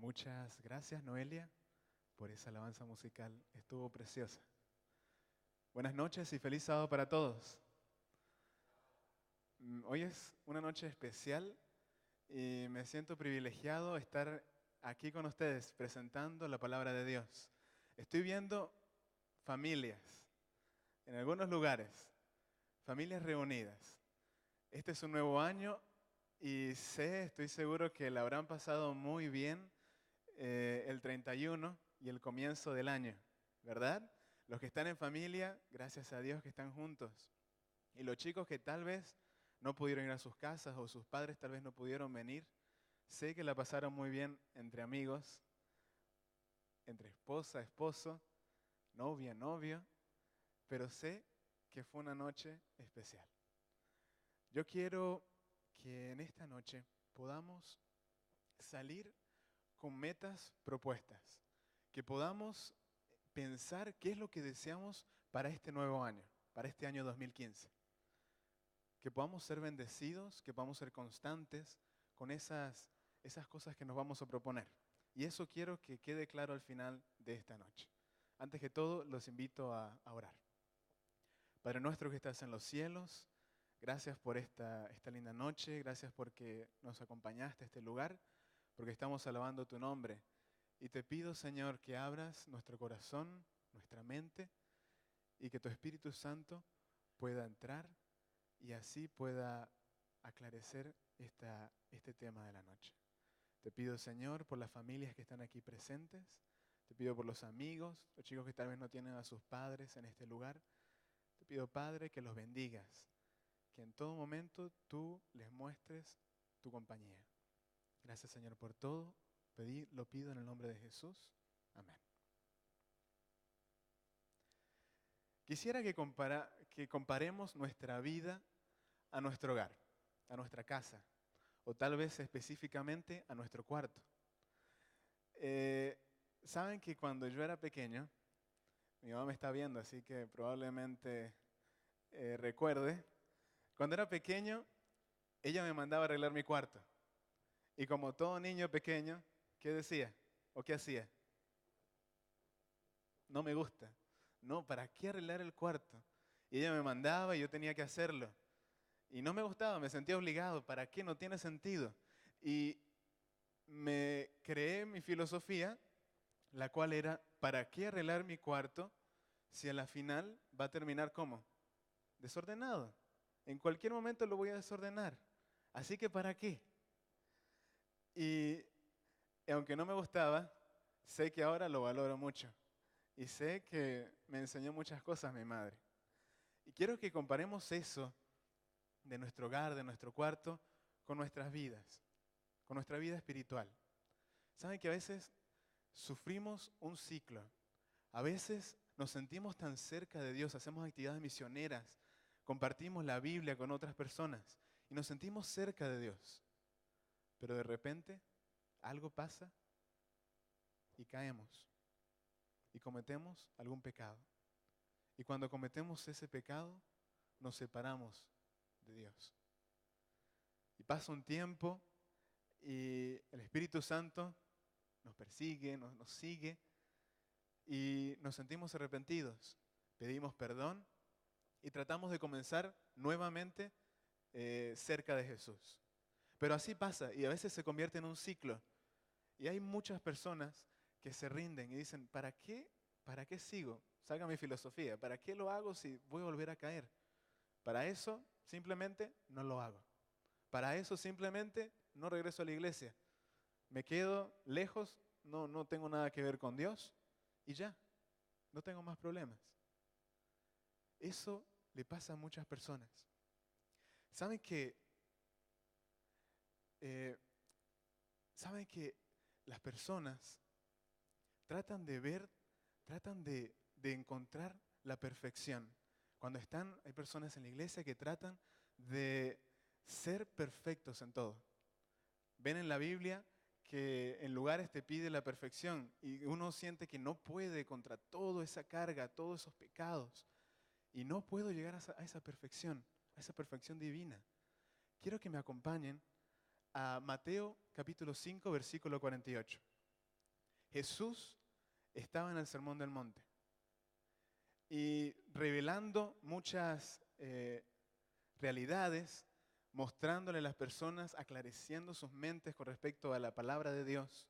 Muchas gracias, Noelia, por esa alabanza musical. Estuvo preciosa. Buenas noches y feliz sábado para todos. Hoy es una noche especial y me siento privilegiado estar aquí con ustedes presentando la palabra de Dios. Estoy viendo familias en algunos lugares, familias reunidas. Este es un nuevo año y estoy seguro que la habrán pasado muy bien el 31 y el comienzo del año, ¿verdad? Los que están en familia, gracias a Dios que están juntos. Y los chicos que tal vez no pudieron ir a sus casas o sus padres tal vez no pudieron venir, sé que la pasaron muy bien entre amigos, entre esposa, esposo, novia, novio, pero sé que fue una noche especial. Yo quiero que en esta noche podamos salir con metas propuestas, que podamos pensar qué es lo que deseamos para este nuevo año, para este año 2015. Que podamos ser bendecidos, que podamos ser constantes con esas cosas que nos vamos a proponer. Y eso quiero que quede claro al final de esta noche. Antes que todo, los invito a orar. Padre nuestro que estás en los cielos, gracias por esta linda noche, gracias porque nos acompañaste a este lugar, porque estamos alabando tu nombre. Y te pido, Señor, que abras nuestro corazón, nuestra mente, y que tu Espíritu Santo pueda entrar y así pueda aclarecer este tema de la noche. Te pido, Señor, por las familias que están aquí presentes, te pido por los amigos, los chicos que tal vez no tienen a sus padres en este lugar. Te pido, Padre, que los bendigas, que en todo momento tú les muestres tu compañía. Gracias, Señor, por todo. Lo pido en el nombre de Jesús. Amén. Quisiera que comparemos nuestra vida a nuestro hogar, a nuestra casa, o tal vez específicamente a nuestro cuarto. Saben que cuando yo era pequeño, mi mamá me está viendo, así que probablemente recuerde, cuando era pequeño, ella me mandaba a arreglar mi cuarto. Y como todo niño pequeño, ¿qué decía? ¿O qué hacía? No me gusta. No, ¿para qué arreglar el cuarto? Y ella me mandaba y yo tenía que hacerlo. Y no me gustaba, me sentía obligado. ¿Para qué? No tiene sentido. Y me creé mi filosofía, la cual era, ¿para qué arreglar mi cuarto si a la final va a terminar como? Desordenado. En cualquier momento lo voy a desordenar. Así que ¿para qué? Y aunque no me gustaba, sé que ahora lo valoro mucho. Y sé que me enseñó muchas cosas mi madre. Y quiero que comparemos eso de nuestro hogar, de nuestro cuarto, con nuestras vidas, con nuestra vida espiritual. ¿Saben que a veces sufrimos un ciclo? A veces nos sentimos tan cerca de Dios, hacemos actividades misioneras, compartimos la Biblia con otras personas y nos sentimos cerca de Dios. Pero de repente algo pasa y caemos y cometemos algún pecado. Y cuando cometemos ese pecado, nos separamos de Dios. Y pasa un tiempo y el Espíritu Santo nos persigue, nos sigue y nos sentimos arrepentidos. Pedimos perdón y tratamos de comenzar nuevamente cerca de Jesús. Pero así pasa y a veces se convierte en un ciclo. Y hay muchas personas que se rinden y dicen, ¿para qué sigo? Salga mi filosofía, ¿para qué lo hago si voy a volver a caer? Para eso simplemente no lo hago. Para eso simplemente no regreso a la iglesia. Me quedo lejos, no tengo nada que ver con Dios y ya, no tengo más problemas. Eso le pasa a muchas personas. ¿Saben que, eh, ¿saben que las personas tratan de encontrar la perfección? Cuando hay personas en la iglesia que tratan de ser perfectos en todo. Ven en la Biblia que en lugares te pide la perfección y uno siente que no puede contra toda esa carga, todos esos pecados. Y no puedo llegar a esa perfección divina. Quiero que me acompañen a Mateo capítulo 5, versículo 48. Jesús estaba en el Sermón del Monte y revelando muchas realidades, mostrándole a las personas, aclareciendo sus mentes con respecto a la palabra de Dios.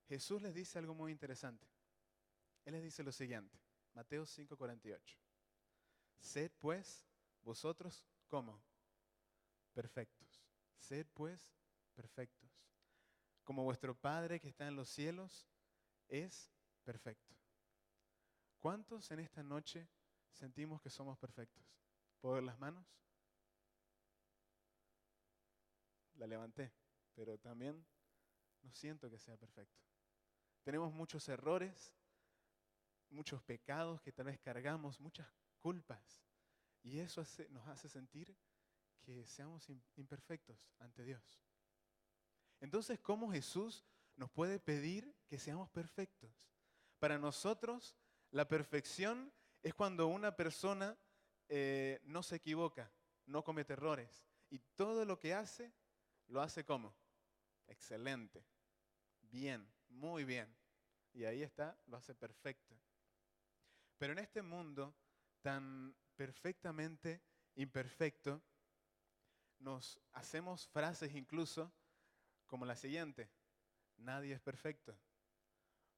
Jesús les dice algo muy interesante. Él les dice lo siguiente, Mateo 5:48. Sed pues vosotros, ¿cómo? Perfectos. Sed pues perfectos. Como vuestro Padre que está en los cielos es perfecto. ¿Cuántos en esta noche sentimos que somos perfectos? ¿Puedo ver las manos? La levanté, pero también no siento que sea perfecto. Tenemos muchos errores, muchos pecados que tal vez cargamos, muchas culpas. Y eso nos hace sentir que seamos imperfectos ante Dios. Entonces, ¿cómo Jesús nos puede pedir que seamos perfectos? Para nosotros, la perfección es cuando una persona no se equivoca, no comete errores. Y todo lo que hace, lo hace ¿cómo? Excelente, bien, muy bien. Y ahí está, lo hace perfecto. Pero en este mundo tan perfectamente imperfecto, nos hacemos frases incluso como la siguiente: nadie es perfecto.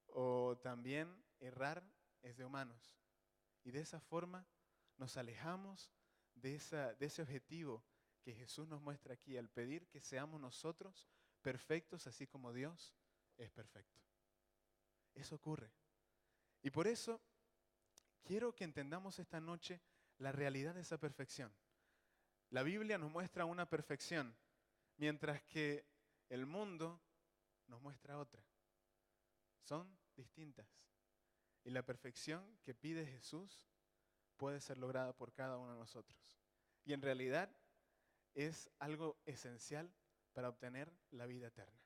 O también errar es de humanos. Y de esa forma nos alejamos de ese objetivo que Jesús nos muestra aquí al pedir que seamos nosotros perfectos así como Dios es perfecto. Eso ocurre. Y por eso quiero que entendamos esta noche la realidad de esa perfección. La Biblia nos muestra una perfección, mientras que el mundo nos muestra otra. Son distintas. Y la perfección que pide Jesús puede ser lograda por cada uno de nosotros. Y en realidad es algo esencial para obtener la vida eterna.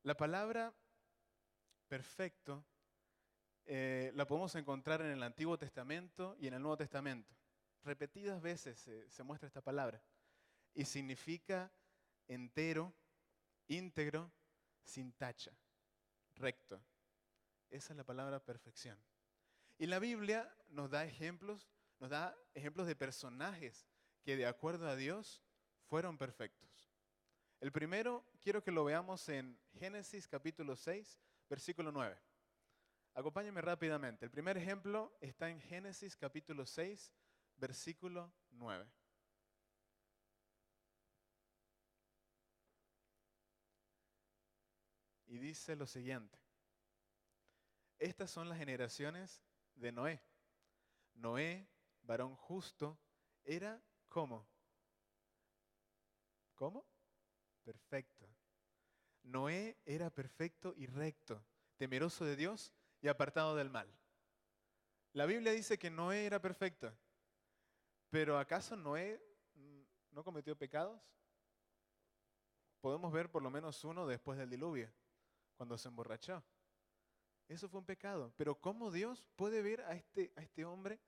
La palabra perfecto la podemos encontrar en el Antiguo Testamento y en el Nuevo Testamento. Repetidas veces se muestra esta palabra y significa entero, íntegro, sin tacha, recto. Esa es la palabra perfección. Y la Biblia nos da ejemplos de personajes que de acuerdo a Dios fueron perfectos. El primero quiero que lo veamos en Génesis capítulo 6, versículo 9. Acompáñenme rápidamente. El primer ejemplo está en Génesis capítulo 6, versículo 9. Y dice lo siguiente: estas son las generaciones de Noé. Noé, varón justo, era ¿cómo? ¿Cómo? Perfecto. Noé era perfecto y recto, temeroso de Dios y apartado del mal. La Biblia dice que Noé era perfecto, pero ¿acaso Noé no cometió pecados? Podemos ver por lo menos uno después del diluvio, cuando se emborrachó. Eso fue un pecado. Pero ¿cómo Dios puede ver a este hombre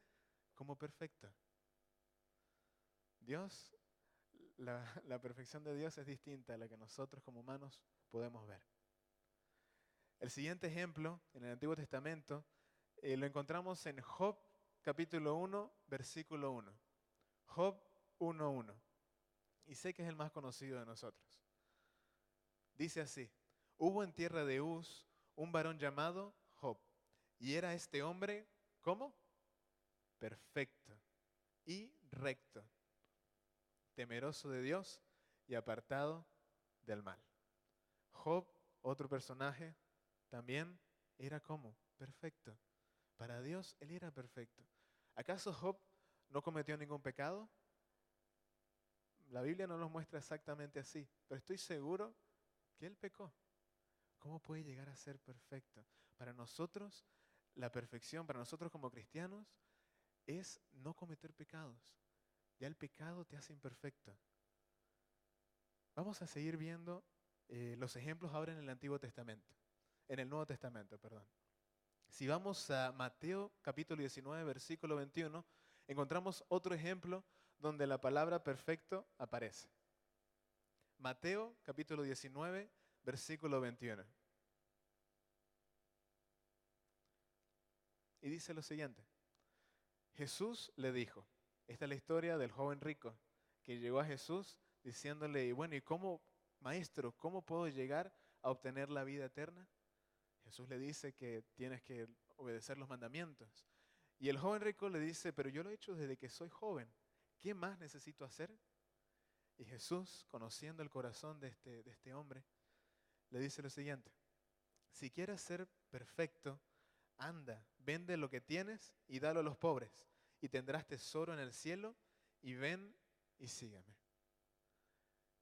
como perfecto? Dios, la perfección de Dios es distinta a la que nosotros como humanos podemos ver. El siguiente ejemplo en el Antiguo Testamento lo encontramos en Job capítulo 1, versículo 1. Job 1:1. Y sé que es el más conocido de nosotros. Dice así: hubo en tierra de Uz un varón llamado Job, y era este hombre, ¿cómo? Perfecto y recto, temeroso de Dios y apartado del mal. Job, otro personaje, también era ¿cómo? Perfecto. Para Dios él era perfecto. ¿Acaso Job no cometió ningún pecado? La Biblia no nos muestra exactamente así, pero estoy seguro que él pecó. ¿Cómo puede llegar a ser perfecto? Para nosotros, la perfección, para nosotros como cristianos, es no cometer pecados. Ya el pecado te hace imperfecto. Vamos a seguir viendo los ejemplos ahora en el Antiguo Testamento, en el Nuevo Testamento, perdón. Si vamos a Mateo capítulo 19, versículo 21, encontramos otro ejemplo donde la palabra perfecto aparece. Mateo capítulo 19, versículo 21. Y dice lo siguiente. Jesús le dijo, esta es la historia del joven rico que llegó a Jesús diciéndole, y bueno, ¿y cómo, maestro, cómo puedo llegar a obtener la vida eterna? Jesús le dice que tienes que obedecer los mandamientos. Y el joven rico le dice, pero yo lo he hecho desde que soy joven. ¿Qué más necesito hacer? Y Jesús, conociendo el corazón de este hombre, le dice lo siguiente. Si quieres ser perfecto, anda, vende lo que tienes y dalo a los pobres, y tendrás tesoro en el cielo, y ven y sígueme.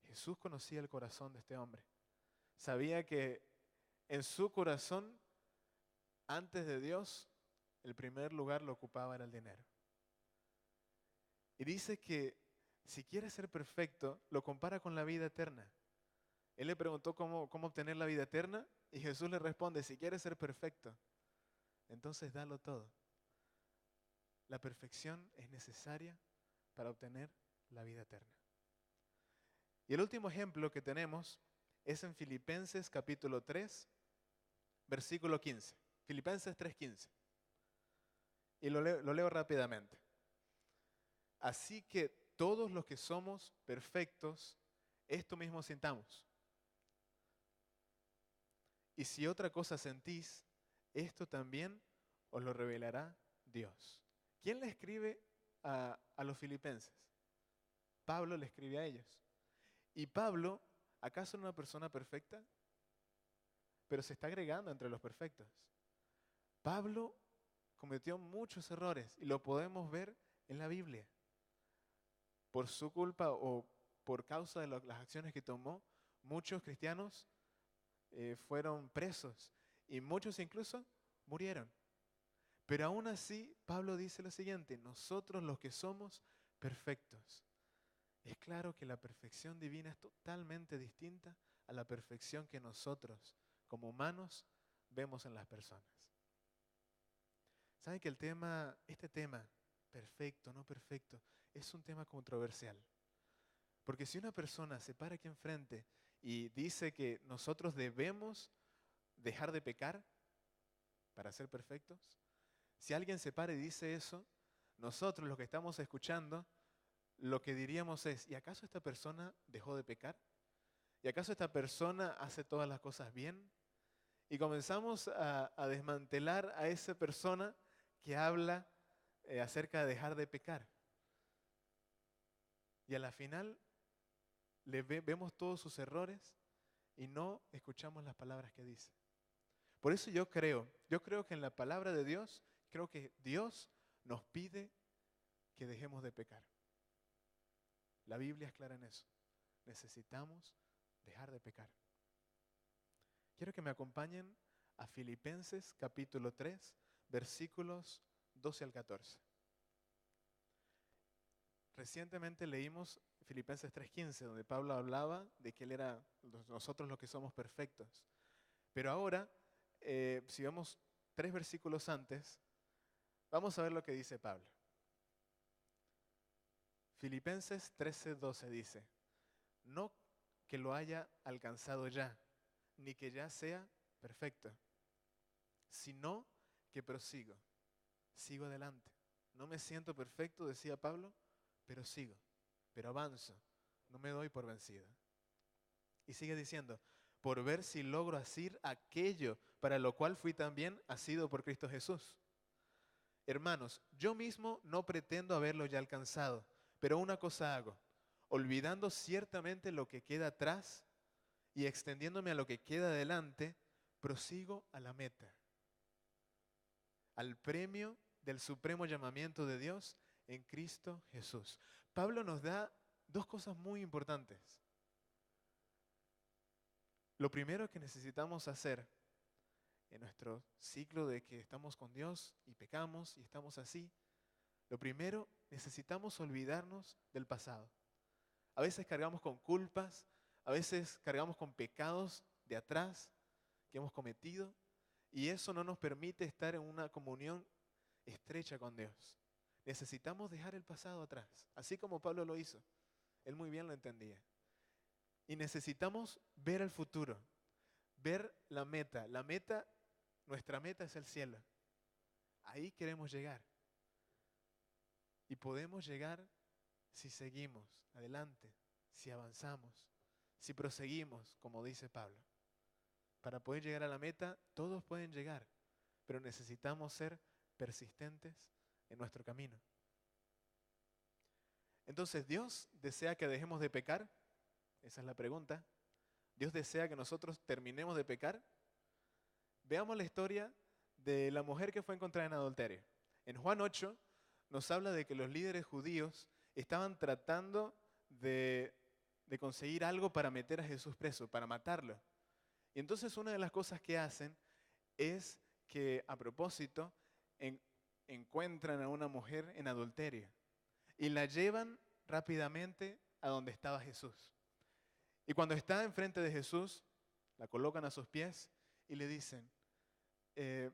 Jesús conocía el corazón de este hombre. Sabía que en su corazón, antes de Dios, el primer lugar lo ocupaba era el dinero. Y dice que si quiere ser perfecto, lo compara con la vida eterna. Él le preguntó cómo obtener la vida eterna y Jesús le responde, si quieres ser perfecto, entonces dalo todo. La perfección es necesaria para obtener la vida eterna. Y el último ejemplo que tenemos es en Filipenses capítulo 3, versículo 15. Filipenses 3:15. Y lo leo rápidamente. Así que todos los que somos perfectos, esto mismo sintamos. Y si otra cosa sentís, esto también os lo revelará Dios. ¿Quién le escribe a los filipenses? Pablo le escribe a ellos. ¿Y Pablo, acaso era una persona perfecta? Pero se está agregando entre los perfectos. Pablo cometió muchos errores y lo podemos ver en la Biblia. Por su culpa o por causa de las acciones que tomó, muchos cristianos fueron presos y muchos incluso murieron. Pero aún así, Pablo dice lo siguiente, nosotros los que somos perfectos. Es claro que la perfección divina es totalmente distinta a la perfección que nosotros, como humanos, vemos en las personas. ¿Saben que este tema, perfecto, no perfecto, es un tema controversial? Porque si una persona se para aquí enfrente y dice que nosotros debemos dejar de pecar para ser perfectos, si alguien se para y dice eso, nosotros los que estamos escuchando, lo que diríamos es, ¿y acaso esta persona dejó de pecar? ¿Y acaso esta persona hace todas las cosas bien? Y comenzamos a desmantelar a esa persona que habla acerca de dejar de pecar. Y a la final vemos todos sus errores y no escuchamos las palabras que dice. Por eso yo creo que en la palabra de Dios, creo que Dios nos pide que dejemos de pecar. La Biblia es clara en eso. Necesitamos dejar de pecar. Quiero que me acompañen a Filipenses capítulo 3, versículos 12 al 14. Recientemente leímos Filipenses 3:15, donde Pablo hablaba de que él era nosotros los que somos perfectos. Pero ahora, si vemos 3 versículos antes, vamos a ver lo que dice Pablo. Filipenses 13:12 dice, no que lo haya alcanzado ya, ni que ya sea perfecto, sino que prosigo, sigo adelante. No me siento perfecto, decía Pablo, pero sigo, pero avanzo, no me doy por vencido. Y sigue diciendo, por ver si logro hacer aquello para lo cual fui también asido por Cristo Jesús. Hermanos, yo mismo no pretendo haberlo ya alcanzado, pero una cosa hago, olvidando ciertamente lo que queda atrás y extendiéndome a lo que queda adelante, prosigo a la meta, al premio del supremo llamamiento de Dios en Cristo Jesús. Pablo nos da 2 cosas muy importantes. Lo primero que necesitamos hacer en nuestro ciclo de que estamos con Dios y pecamos y estamos así, lo primero, necesitamos olvidarnos del pasado. A veces cargamos con culpas, a veces cargamos con pecados de atrás que hemos cometido y eso no nos permite estar en una comunión estrecha con Dios. Necesitamos dejar el pasado atrás, así como Pablo lo hizo. Él muy bien lo entendía. Y necesitamos ver el futuro, ver la meta. Nuestra meta es el cielo. Ahí queremos llegar. Y podemos llegar si seguimos adelante, si avanzamos, si proseguimos, como dice Pablo. Para poder llegar a la meta, todos pueden llegar, pero necesitamos ser persistentes en nuestro camino. Entonces, ¿Dios desea que dejemos de pecar? Esa es la pregunta. ¿Dios desea que nosotros terminemos de pecar? Veamos la historia de la mujer que fue encontrada en adulterio. En Juan 8 nos habla de que los líderes judíos estaban tratando de conseguir algo para meter a Jesús preso, para matarlo. Y entonces una de las cosas que hacen es que a propósito encuentran a una mujer en adulterio y la llevan rápidamente a donde estaba Jesús. Y cuando está enfrente de Jesús, la colocan a sus pies y le dicen,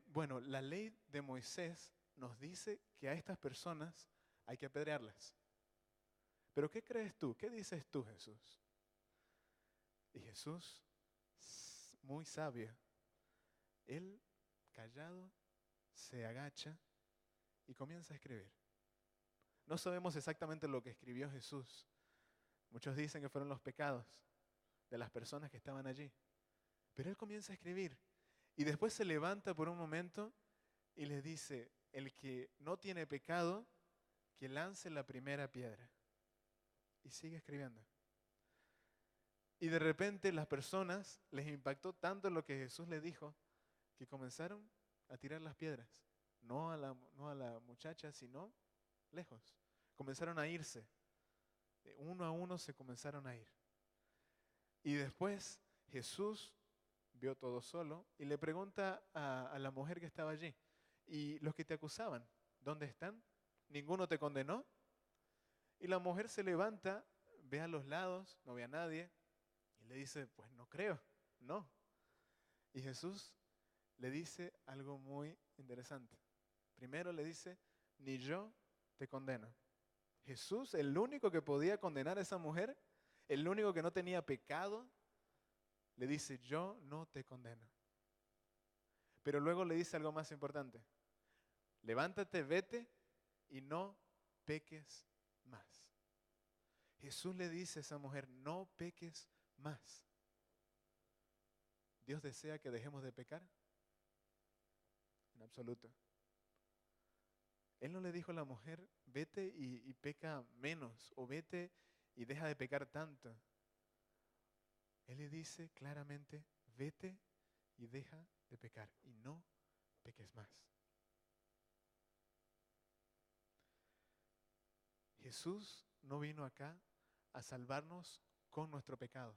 bueno, la ley de Moisés nos dice que a estas personas hay que apedrearlas. Pero ¿qué crees tú? ¿Qué dices tú, Jesús? Y Jesús, muy sabio, él callado se agacha y comienza a escribir. No sabemos exactamente lo que escribió Jesús. Muchos dicen que fueron los pecados de las personas que estaban allí. Pero él comienza a escribir y después se levanta por un momento y les dice, el que no tiene pecado, que lance la primera piedra. Y sigue escribiendo. Y de repente las personas les impactó tanto lo que Jesús les dijo que comenzaron a tirar las piedras. No a la muchacha, sino lejos. Comenzaron a irse. De uno a uno se comenzaron a ir. Y después Jesús vio todo solo y le pregunta a la mujer que estaba allí, ¿y los que te acusaban, dónde están? ¿Ninguno te condenó? Y la mujer se levanta, ve a los lados, no ve a nadie, y le dice, pues no creo, no. Y Jesús le dice algo muy interesante. Primero le dice, ni yo te condeno. Jesús, el único que podía condenar a esa mujer, el único que no tenía pecado, le dice, yo no te condeno. Pero luego le dice algo más importante. Levántate, vete y no peques más. Jesús le dice a esa mujer, no peques más. ¿Dios desea que dejemos de pecar? En absoluto. Él no le dijo a la mujer, vete y peca menos, o vete y deja de pecar tanto. Él le dice claramente, vete y deja de pecar y no peques más. Jesús no vino acá a salvarnos con nuestro pecado.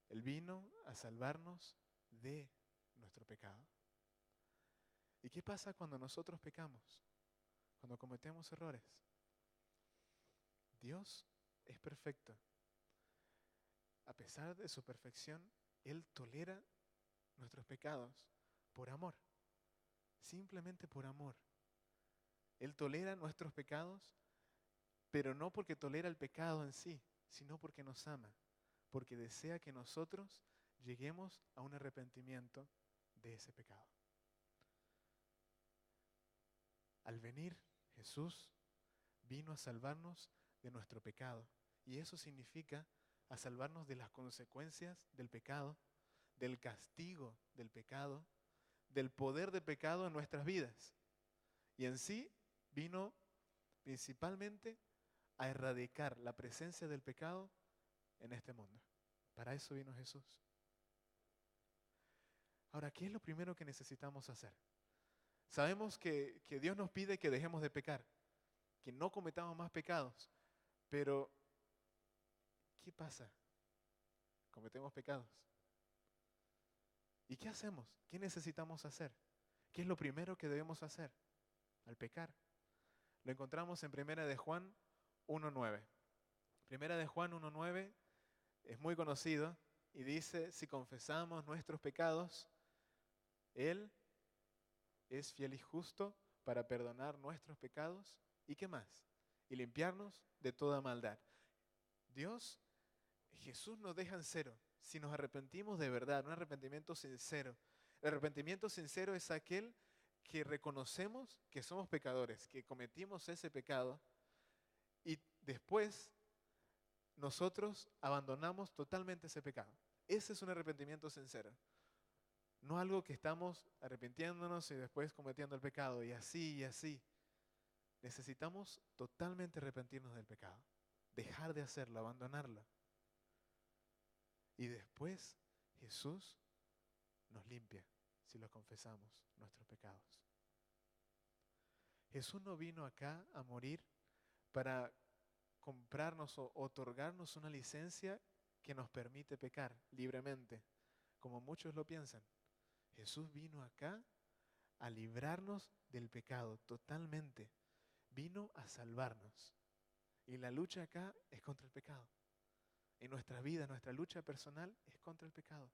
Él vino a salvarnos de nuestro pecado. ¿Y qué pasa cuando nosotros pecamos? Cuando cometemos errores. Dios es perfecto. A pesar de su perfección, Él tolera nuestros pecados por amor. Simplemente por amor. Él tolera nuestros pecados, pero no porque tolera el pecado en sí, sino porque nos ama. Porque desea que nosotros lleguemos a un arrepentimiento de ese pecado. Al venir, Jesús vino a salvarnos de nuestro pecado. Y eso significa a salvarnos de las consecuencias del pecado, del castigo del pecado, del poder del pecado en nuestras vidas. Y en sí vino principalmente a erradicar la presencia del pecado en este mundo. Para eso vino Jesús. Ahora, ¿qué es lo primero que necesitamos hacer? Sabemos que Dios nos pide que dejemos de pecar, que no cometamos más pecados, pero ¿qué pasa? Cometemos pecados. ¿Y qué hacemos? ¿Qué necesitamos hacer? ¿Qué es lo primero que debemos hacer al pecar? Lo encontramos en 1 de Juan 1:9. 1 de Juan 1:9 es muy conocido y dice, si confesamos nuestros pecados, Él es fiel y justo para perdonar nuestros pecados y ¿qué más? Y limpiarnos de toda maldad. Dios, Jesús nos deja en cero si nos arrepentimos de verdad, un arrepentimiento sincero. El arrepentimiento sincero es aquel que reconocemos que somos pecadores, que cometimos ese pecado y después nosotros abandonamos totalmente ese pecado. Ese es un arrepentimiento sincero. No algo que estamos arrepintiéndonos y después cometiendo el pecado y así y así. Necesitamos totalmente arrepentirnos del pecado, dejar de hacerlo, abandonarlo. Y después Jesús nos limpia si los confesamos nuestros pecados. Jesús no vino acá a morir para comprarnos o otorgarnos una licencia que nos permite pecar libremente, como muchos lo piensan. Jesús vino acá a librarnos del pecado totalmente. Vino a salvarnos. Y la lucha acá es contra el pecado. En nuestra vida, nuestra lucha personal es contra el pecado.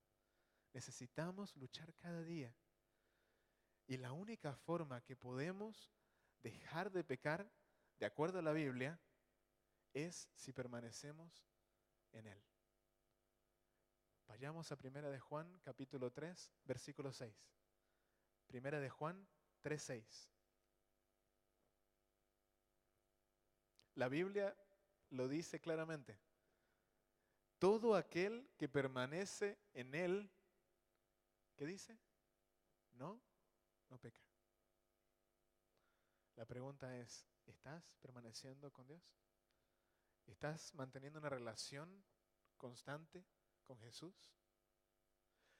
Necesitamos luchar cada día. Y la única forma que podemos dejar de pecar, de acuerdo a la Biblia, es si permanecemos en Él. Vayamos a 1 de Juan, capítulo 3, versículo 6. 1 de Juan 3, 6. La Biblia lo dice claramente. Todo aquel que permanece en Él, ¿qué dice? No peca. La pregunta es, ¿estás permaneciendo con Dios? ¿Estás manteniendo una relación constante con Jesús?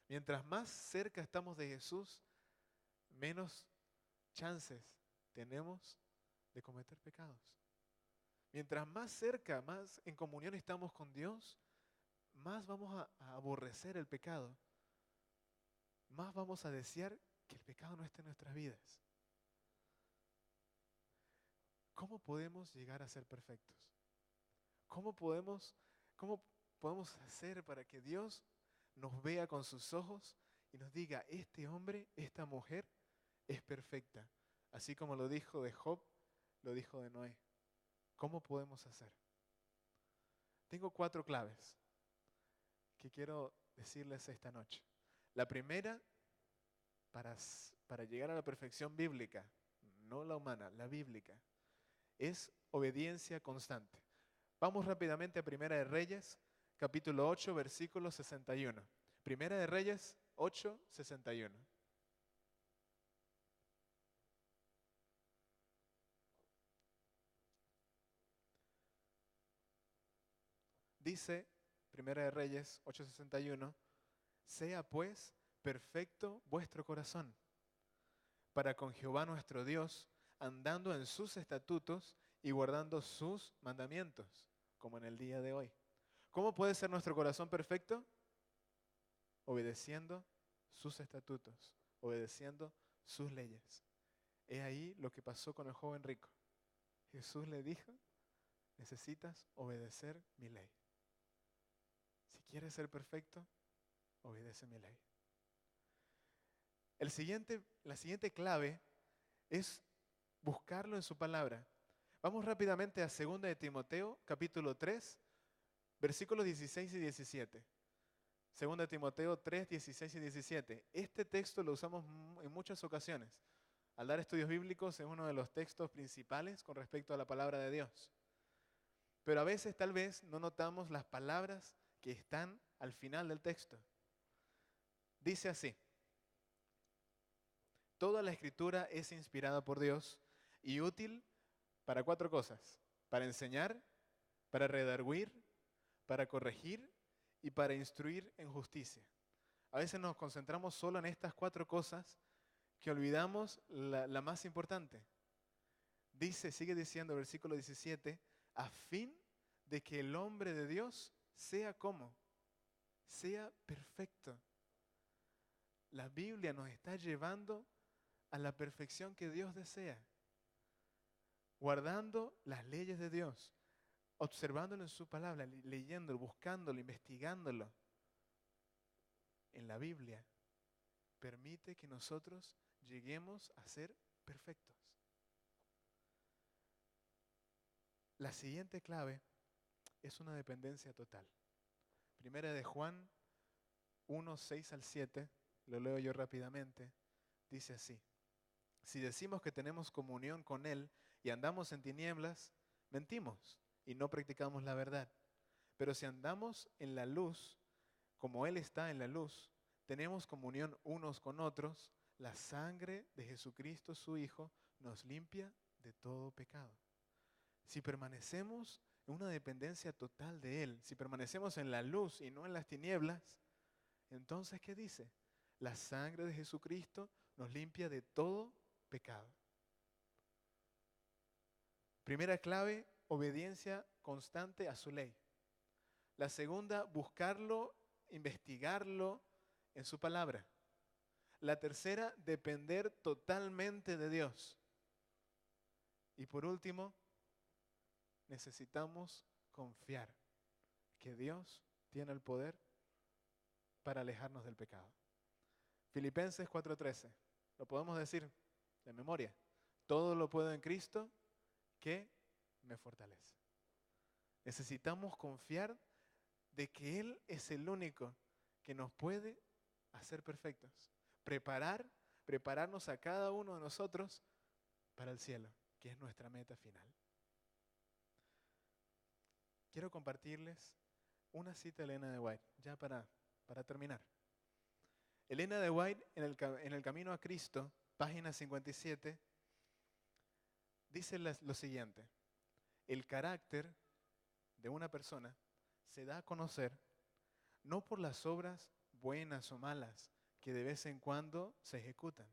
Mientras más cerca estamos de Jesús, menos chances tenemos de cometer pecados. Mientras más cerca, más en comunión estamos con Dios, más vamos a aborrecer el pecado. Más vamos a desear que el pecado no esté en nuestras vidas. ¿Cómo podemos llegar a ser perfectos? ¿Cómo podemos hacer para que Dios nos vea con sus ojos y nos diga, este hombre, esta mujer es perfecta? Así como lo dijo de Job, lo dijo de Noé. ¿Cómo podemos hacer? Tengo 4 claves que quiero decirles esta noche. La primera, para llegar a la perfección bíblica, no la humana, la bíblica, es obediencia constante. Vamos rápidamente a Primera de Reyes, capítulo 8, versículo 61. Primera de Reyes 8, 61. Dice, Primera de Reyes 8, 61, sea pues perfecto vuestro corazón, para con Jehová nuestro Dios, andando en sus estatutos y guardando sus mandamientos, como en el día de hoy. ¿Cómo puede ser nuestro corazón perfecto? Obedeciendo sus estatutos, obedeciendo sus leyes. He ahí lo que pasó con el joven rico. Jesús le dijo, necesitas obedecer mi ley. Si quieres ser perfecto, obedece mi ley. La siguiente clave es buscarlo en su palabra. Vamos rápidamente a 2 de Timoteo, capítulo 3, versículos 16 y 17. 2 de Timoteo 3, 16 y 17. Este texto lo usamos en muchas ocasiones. Al dar estudios bíblicos es uno de los textos principales con respecto a la palabra de Dios. Pero a veces tal vez no notamos las palabras que están al final del texto. Dice así: toda la escritura es inspirada por Dios y útil para 4 cosas: para enseñar, para redarguir, para corregir y para instruir en justicia. A veces nos concentramos solo en estas 4 cosas que olvidamos la más importante. Sigue diciendo el versículo 17, a fin de que el hombre de Dios sea como, sea perfecto. La Biblia nos está llevando a la perfección que Dios desea, guardando las leyes de Dios, observándolo en su palabra, leyéndolo, buscándolo, investigándolo. En la Biblia permite que nosotros lleguemos a ser perfectos. La siguiente clave es una dependencia total. Primera de Juan 1, 6 al 7, lo leo yo rápidamente, dice así: Si decimos que tenemos comunión con Él y andamos en tinieblas, mentimos y no practicamos la verdad. Pero si andamos en la luz, como Él está en la luz, tenemos comunión unos con otros, la sangre de Jesucristo, su Hijo, nos limpia de todo pecado. Si permanecemos en una dependencia total de Él, si permanecemos en la luz y no en las tinieblas, entonces, ¿qué dice? La sangre de Jesucristo nos limpia de todo pecado. Primera clave, obediencia constante a su ley. La segunda, buscarlo, investigarlo en su palabra. La tercera, depender totalmente de Dios. Y por último, necesitamos confiar que Dios tiene el poder para alejarnos del pecado. Filipenses 4:13, lo podemos decir de memoria. Todo lo puedo en Cristo que me fortalece. Necesitamos confiar de que Él es el único que nos puede hacer perfectos. Prepararnos a cada uno de nosotros para el cielo, que es nuestra meta final. Quiero compartirles una cita de Elena de White, ya para terminar. Elena de White, en el Camino a Cristo, página 57, dice lo siguiente: el carácter de una persona se da a conocer no por las obras buenas o malas que de vez en cuando se ejecutan,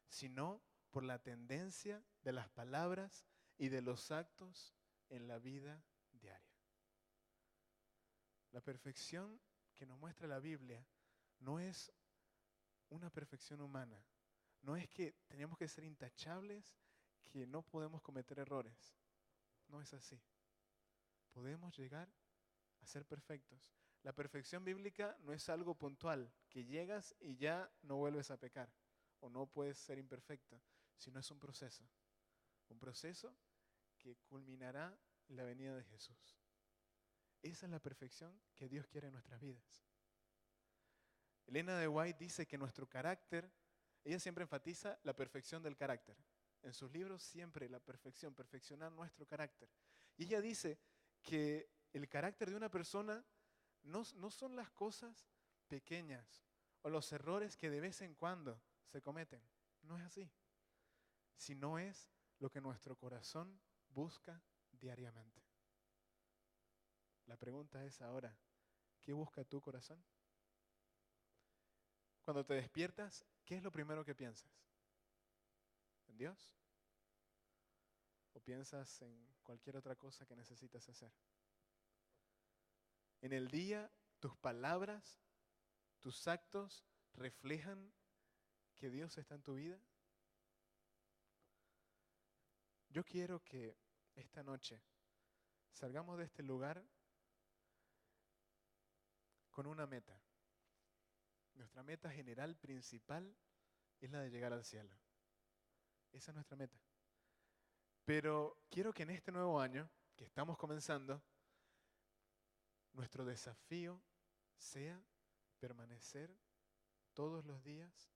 sino por la tendencia de las palabras y de los actos en la vida diaria. La perfección que nos muestra la Biblia no es una perfección humana. No es que tenemos que ser intachables, que no podemos cometer errores. No es así. Podemos llegar a ser perfectos. La perfección bíblica no es algo puntual, que llegas y ya no vuelves a pecar, o no puedes ser imperfecto, sino es un proceso. Un proceso que culminará en la venida de Jesús. Esa es la perfección que Dios quiere en nuestras vidas. Elena de White dice que nuestro carácter, ella siempre enfatiza la perfección del carácter. En sus libros siempre la perfección, perfeccionar nuestro carácter. Y ella dice que el carácter de una persona no son las cosas pequeñas o los errores que de vez en cuando se cometen. No es así. Sino es lo que nuestro corazón busca diariamente. La pregunta es ahora, ¿qué busca tu corazón? Cuando te despiertas, ¿qué es lo primero que piensas? ¿En Dios? ¿O piensas en cualquier otra cosa que necesitas hacer? En el día, tus palabras, tus actos reflejan que Dios está en tu vida. Yo quiero que esta noche salgamos de este lugar con una meta. Nuestra meta general, principal, es la de llegar al cielo. Esa es nuestra meta. Pero quiero que en este nuevo año, que estamos comenzando, nuestro desafío sea permanecer todos los días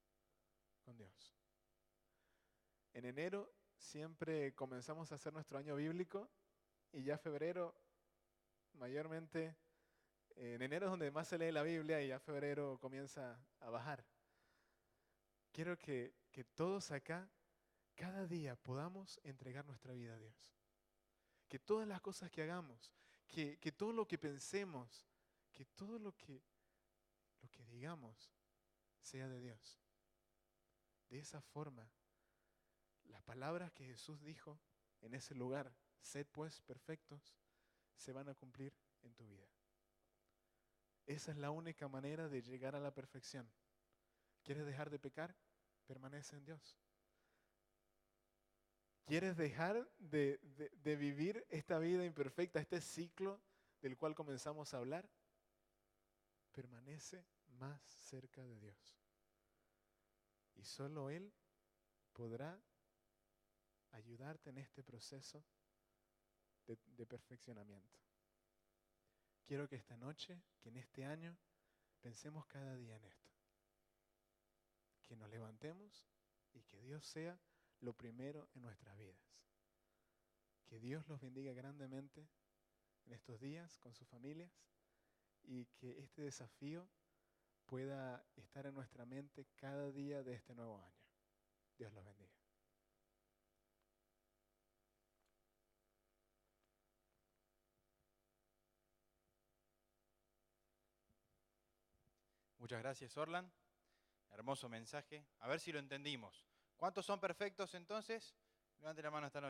con Dios. En enero siempre comenzamos a hacer nuestro año bíblico y ya febrero, mayormente, en enero es donde más se lee la Biblia y ya febrero comienza a bajar. Quiero que todos acá, cada día podamos entregar nuestra vida a Dios. Que todas las cosas que hagamos, que todo lo que pensemos, que todo lo que digamos sea de Dios. De esa forma, las palabras que Jesús dijo en ese lugar, sed pues perfectos, se van a cumplir en tu vida. Esa es la única manera de llegar a la perfección. ¿Quieres dejar de pecar? Permanece en Dios. ¿Quieres dejar de vivir esta vida imperfecta, este ciclo del cual comenzamos a hablar? Permanece más cerca de Dios. Y solo Él podrá ayudarte en este proceso de perfeccionamiento. Quiero que esta noche, que en este año, pensemos cada día en esto. Que nos levantemos y que Dios sea lo primero en nuestras vidas. Que Dios los bendiga grandemente en estos días con sus familias y que este desafío pueda estar en nuestra mente cada día de este nuevo año. Dios los bendiga. Muchas gracias, Orlan. Hermoso mensaje. A ver si lo entendimos. ¿Cuántos son perfectos entonces? Levanten la mano esta noche.